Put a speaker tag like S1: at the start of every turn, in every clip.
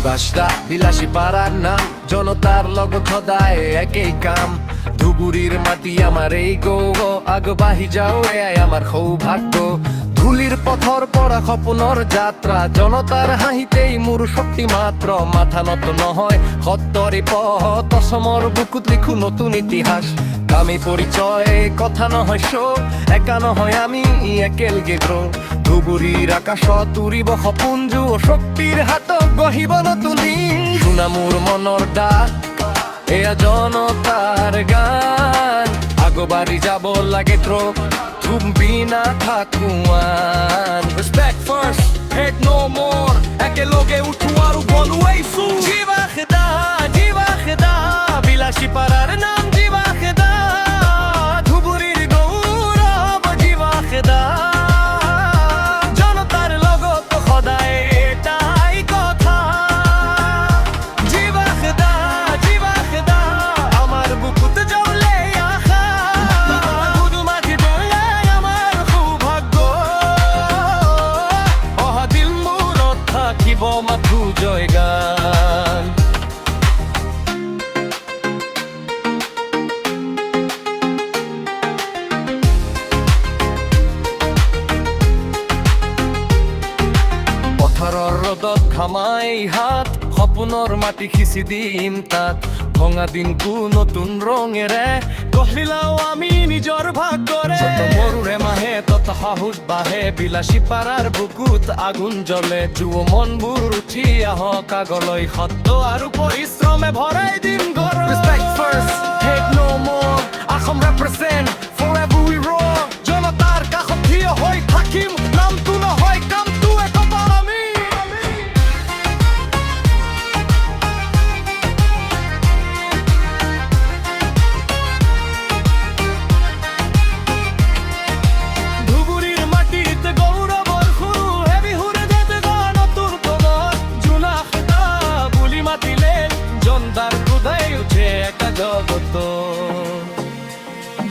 S1: বাসটা বিলাসী পাড়ার নাম, জনতার লগত সদায় একই কাম। ধুবুরির মাটি আমার এই গো, আগবাহি যাও এ আমার সৌভাগ্য। ধুলির পথর পরা সপোনৰ যাত্ৰা, জনতার হাঁহিতেই মোৰ শক্তি মাত্ৰ। মাথা নত নহয় সত্তৰি পথ, অসমৰ বুকুত লিখো নতুন ইতিহাস। আমি পরিচয় কথা নহয় শোক, একা নহয় আমি একেলগে গ্ৰ। ধুবুৰীৰ আকাশত উৰিব সপোন জু, শক্তিৰ হাতত গঢ়িব নতুন দিন। শুনা মোৰ মনৰ ডাক, এয়া জনতাৰ গান। আগবাঢ়ি যাব লাগে দ্ৰোহ, থুমবি না থাকুৱান। Respect first, hate no more, একেলগে উঠো আৰু বলো এই ফুল। জিৱা খেদা, বিলাসী পাৰাৰ নাম জিৱা খেদা। ধুবুৰীৰ গৌৰৱ জিৱা খেদা, জনতাৰ লগত সদায় এটাই কথা। জিৱা খেদা, আমাৰ বুকুত জ্বলে আশা। গুৰু মাটি দয়াই আমাৰ সৌভাগ্য, অহা দিন মূৰত থাকিব মাথো জয়গান। পথাৰৰ ৰ'দত ঘামাই হাত, সপোনৰ মাটি সিঁচি দিম তাত। ভঙা দিনটো নতুন ৰঙেৰে গঢ়িলাও আমি নিজৰ ভাগ্যৰে। মৰুৰে মাহে তত সাহস বাঢ়ে, বিলাসী পাৰাৰ বুকুত আগুন জ্বলে। যুৱ মনবোৰ উঠি আহক আগলৈ, সত্য আৰু পৰিশ্ৰমে ভৰাই দিম ঘৰ। Respect first, hate no more, Assam represent, forever we roar। জনতাৰ কাষত থিয় হৈ থাকিম, নামটো নহয় কামটো একতা আমি। ধুবুৰীৰ মাটিত গৌৰৱৰ সুৰ, হে বিহুৰে দেতে গান নতুন কণত। জোনা খেদা বুলি মাতিলে জনতাৰ হৃদয় উঠে একা জগত।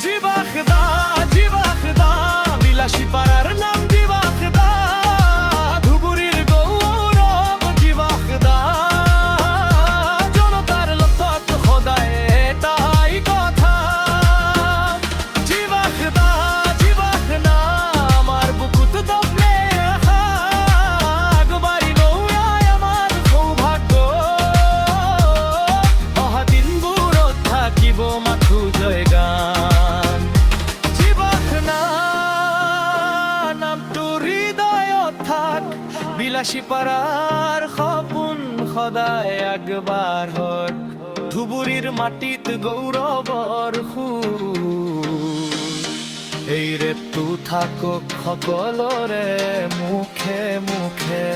S1: জিৱা খেদা, বিলাসী পাৰাৰ নাম জিৱা খেদা। ধুবুৰীৰ গৌৰৱ জিৱা খেদা, জনতাৰ লগত সদায় এটাই কথা। জিৱা খেদা, আমাৰ বুকুত দমলে আশা। আগবাঢ়ি গৌৰাই আমাৰ সৌভাগ্য, অহা দিনবোৰত থাকিব মাথো জয়গান। জিৱা খেদা, নামটো হৃদয়ত থাক, বিলাসী পাৰাৰ সপোন সদায় আগবাঢ়ক। ধুবুৰীৰ মাটিত গৌৰৱৰ সুৰ, এই ৰেপটো থাকক সকলোৰে মুখে মুখে।